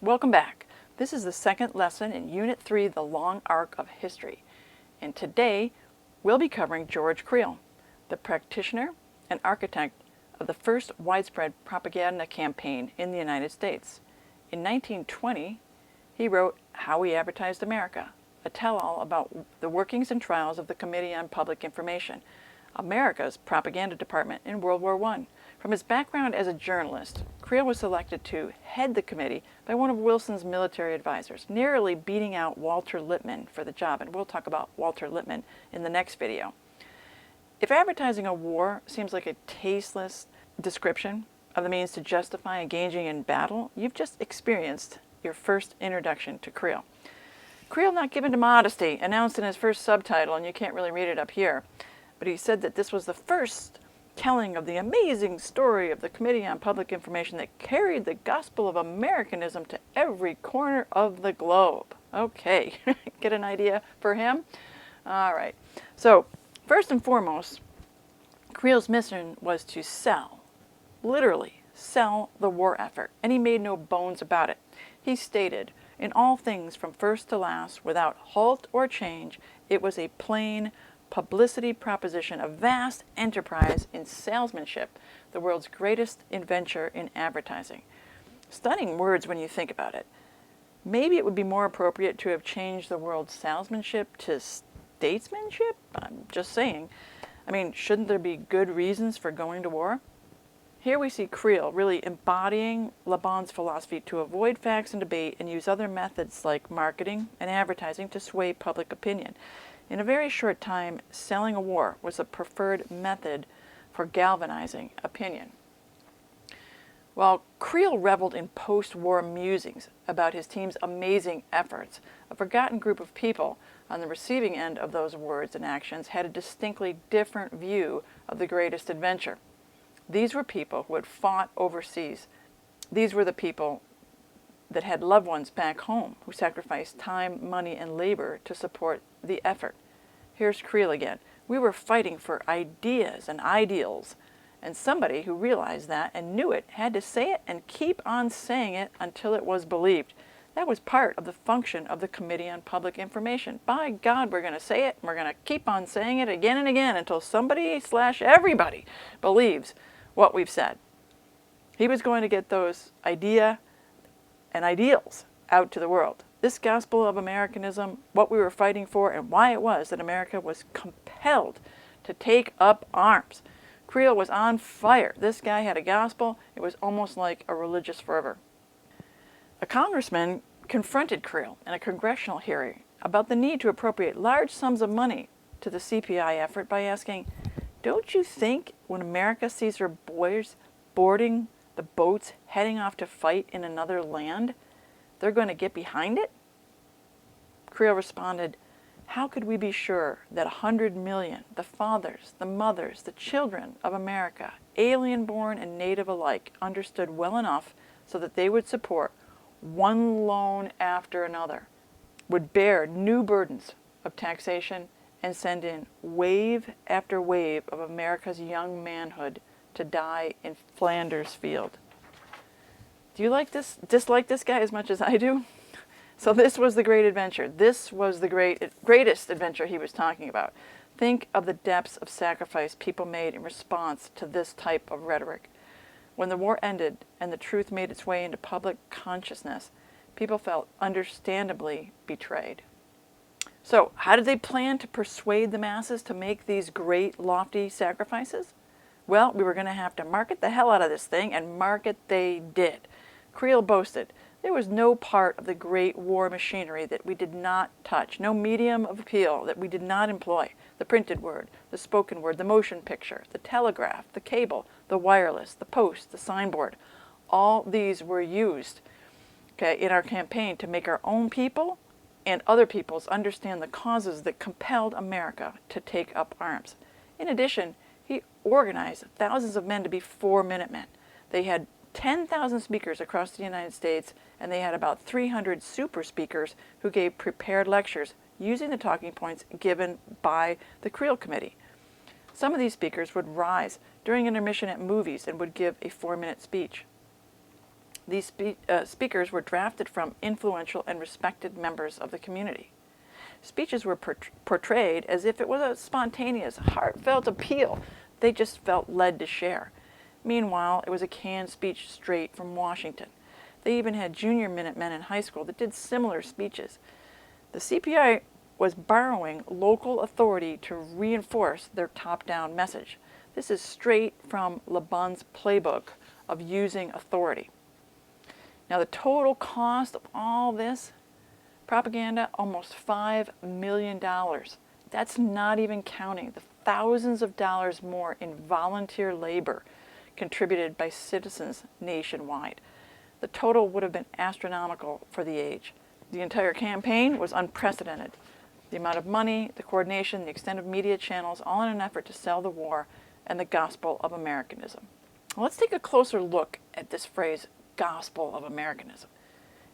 Welcome back. This is the second lesson in Unit 3, The Long Arc of History. And today, we'll be covering George Creel, the practitioner and architect of the first widespread propaganda campaign in the United States. In 1920, he wrote How We Advertised America, a tell-all about the workings and trials of the Committee on Public Information, America's propaganda department in World War I. From his background as a journalist, Creel was selected to head the committee by one of Wilson's military advisors, narrowly beating out Walter Lippmann for the job, and we'll talk about Walter Lippmann in the next video. If advertising a war seems like a tasteless description of the means to justify engaging in battle, you've just experienced your first introduction to Creel. Creel, not given to modesty, announced in his first subtitle, and you can't really read it up here, but he said that this was the first telling of the amazing story of the Committee on Public Information that carried the gospel of Americanism to every corner of the globe. Okay, get an idea for him? All right. So, first and foremost, Creel's mission was to sell, literally sell the war effort, and he made no bones about it. He stated, in all things from first to last, without halt or change, it was a plain publicity proposition, a vast enterprise in salesmanship, the world's greatest adventure in advertising. Stunning words when you think about it. Maybe it would be more appropriate to have changed the word salesmanship to statesmanship? I'm just saying. I mean, shouldn't there be good reasons for going to war? Here we see Creel really embodying Le Bon's philosophy to avoid facts and debate and use other methods like marketing and advertising to sway public opinion. In a very short time, selling a war was a preferred method for galvanizing opinion. While Creel reveled in post-war musings about his team's amazing efforts, a forgotten group of people on the receiving end of those words and actions had a distinctly different view of the greatest adventure. These were people who had fought overseas. These were the people that had loved ones back home who sacrificed time, money, and labor to support the effort. Here's Creel again. We were fighting for ideas and ideals, and somebody who realized that and knew it had to say it and keep on saying it until it was believed. That was part of the function of the Committee on Public Information. By God, we're going to say it, and we're going to keep on saying it again and again until somebody/everybody believes what we've said. He was going to get those idea and ideals out to the world. This gospel of Americanism, what we were fighting for, and why it was that America was compelled to take up arms. Creel was on fire. This guy had a gospel. It was almost like a religious fervor. A congressman confronted Creel in a congressional hearing about the need to appropriate large sums of money to the CPI effort by asking, "Don't you think when America sees her boys boarding the boats heading off to fight in another land, they're going to get behind it?" Creel responded, "How could we be sure that 100 million, the fathers, the mothers, the children of America, alien-born and native alike, understood well enough so that they would support one loan after another, would bear new burdens of taxation, and send in wave after wave of America's young manhood to die in Flanders Field?" Do you dislike this guy as much as I do? So this was the great adventure. This was the greatest adventure he was talking about. Think of the depths of sacrifice people made in response to this type of rhetoric. When the war ended and the truth made its way into public consciousness, people felt understandably betrayed. So, how did they plan to persuade the masses to make these great, lofty sacrifices? Well, we were going to have to market the hell out of this thing, and market they did. Creel boasted, there was no part of the great war machinery that we did not touch, no medium of appeal that we did not employ. The printed word, the spoken word, the motion picture, the telegraph, the cable, the wireless, the post, the signboard. All these were used in our campaign to make our own people and other peoples understand the causes that compelled America to take up arms. In addition, he organized thousands of men to be 4 Minutemen. They had 10,000 speakers across the United States, and they had about 300 super speakers who gave prepared lectures using the talking points given by the Creel Committee. Some of these speakers would rise during intermission at movies and would give a 4-minute speech. These speakers were drafted from influential and respected members of the community. Speeches were portrayed as if it was a spontaneous, heartfelt appeal they just felt led to share. Meanwhile, it was a canned speech straight from Washington. They even had junior Minutemen in high school that did similar speeches. The CPI was borrowing local authority to reinforce their top-down message. This is straight from Le Bon's playbook of using authority. Now, the total cost of all this propaganda, almost $5 million. That's not even counting the thousands of dollars more in volunteer labor contributed by citizens nationwide. The total would have been astronomical for the age. The entire campaign was unprecedented. The amount of money, the coordination, the extent of media channels, all in an effort to sell the war and the gospel of Americanism. Well, let's take a closer look at this phrase, gospel of Americanism.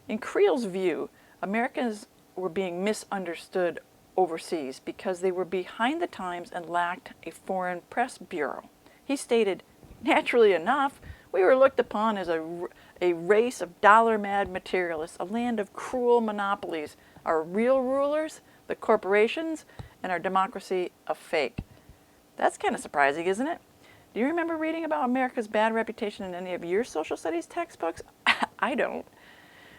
In Creel's view, Americans were being misunderstood overseas because they were behind the times and lacked a foreign press bureau. He stated, naturally enough, we were looked upon as a race of dollar-mad materialists, a land of cruel monopolies. Our real rulers, the corporations, and our democracy a fake. That's kind of surprising, isn't it? Do you remember reading about America's bad reputation in any of your social studies textbooks? I don't.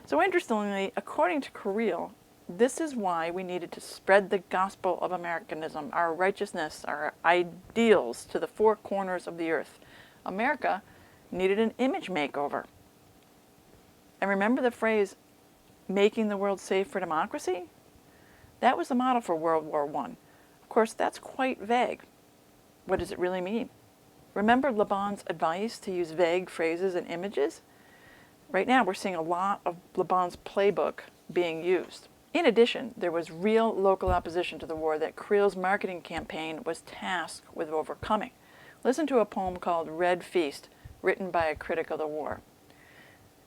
So interestingly, according to Creel, this is why we needed to spread the gospel of Americanism, our righteousness, our ideals to the four corners of the earth. America needed an image makeover. And remember the phrase, making the world safe for democracy? That was the model for World War I. Of course, that's quite vague. What does it really mean? Remember Le Bon's advice to use vague phrases and images? Right now, we're seeing a lot of Le Bon's playbook being used. In addition, there was real local opposition to the war that Creel's marketing campaign was tasked with overcoming. Listen to a poem called Red Feast, written by a critic of the war.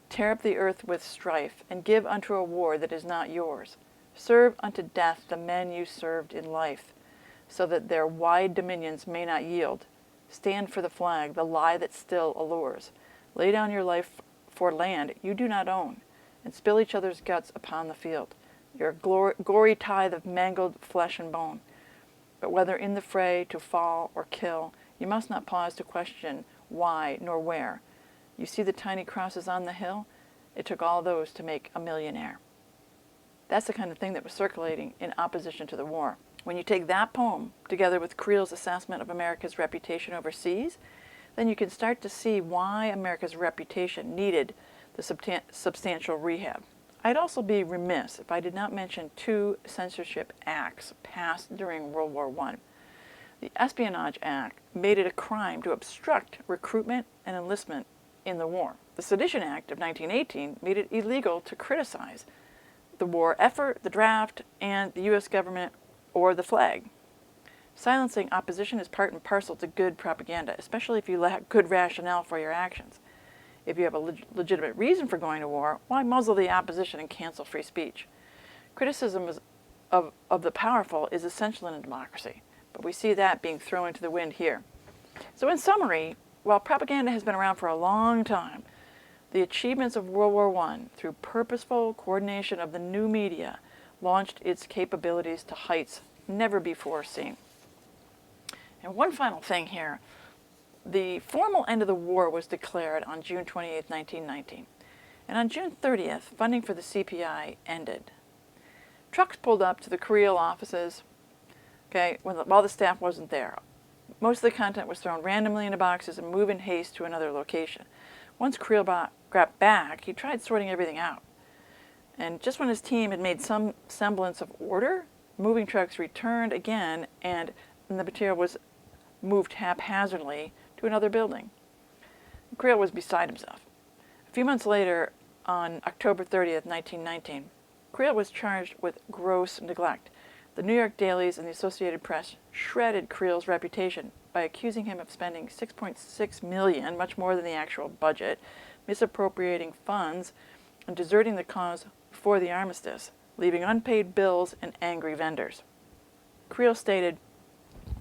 Tear up the earth with strife, and give unto a war that is not yours. Serve unto death the men you served in life, so that their wide dominions may not yield. Stand for the flag, the lie that still allures. Lay down your life for land you do not own, and spill each other's guts upon the field, your gory tithe of mangled flesh and bone. But whether in the fray to fall or kill, you must not pause to question why nor where. You see the tiny crosses on the hill? It took all those to make a millionaire. That's the kind of thing that was circulating in opposition to the war. When you take that poem together with Creel's assessment of America's reputation overseas, then you can start to see why America's reputation needed the substantial rehab. I'd also be remiss if I did not mention two censorship acts passed during World War I. The Espionage Act made it a crime to obstruct recruitment and enlistment in the war. The Sedition Act of 1918 made it illegal to criticize the war effort, the draft, and the U.S. government or the flag. Silencing opposition is part and parcel to good propaganda, especially if you lack good rationale for your actions. If you have a legitimate reason for going to war, why muzzle the opposition and cancel free speech? Criticism of the powerful is essential in a democracy, but we see that being thrown into the wind here. So in summary, while propaganda has been around for a long time, the achievements of World War I, through purposeful coordination of the new media, launched its capabilities to heights never before seen. And one final thing here. The formal end of the war was declared on June 28, 1919. And on June 30th, funding for the CPI ended. Trucks pulled up to the Creel offices, while the staff wasn't there. Most of the content was thrown randomly into boxes and moved in haste to another location. Once Creel got back, he tried sorting everything out. And just when his team had made some semblance of order, moving trucks returned again, and the material was moved haphazardly to another building. Creel was beside himself. A few months later, on October 30th, 1919, Creel was charged with gross neglect. The New York dailies and the Associated Press shredded Creel's reputation by accusing him of spending $6.6 million, much more than the actual budget, misappropriating funds, and deserting the cause before the armistice, leaving unpaid bills and angry vendors. Creel stated,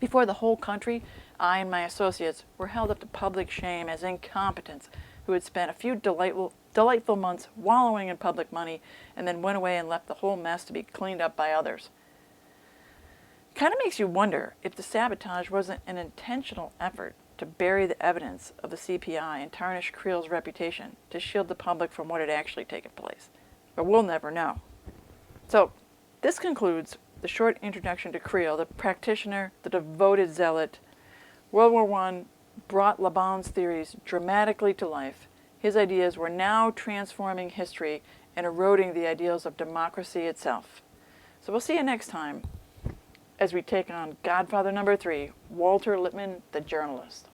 "Before the whole country, I and my associates were held up to public shame as incompetents who had spent a few delightful months wallowing in public money, and then went away and left the whole mess to be cleaned up by others. Kind of makes you wonder if the sabotage wasn't an intentional effort to bury the evidence of the CPI and tarnish Creel's reputation to shield the public from what had actually taken place. But we'll never know. So, this concludes the short introduction to Creel, the practitioner, the devoted zealot. World War I brought Laban's theories dramatically to life. His ideas were now transforming history and eroding the ideals of democracy itself. So we'll see you next time as we take on Godfather number 3, Walter Lippmann, the journalist.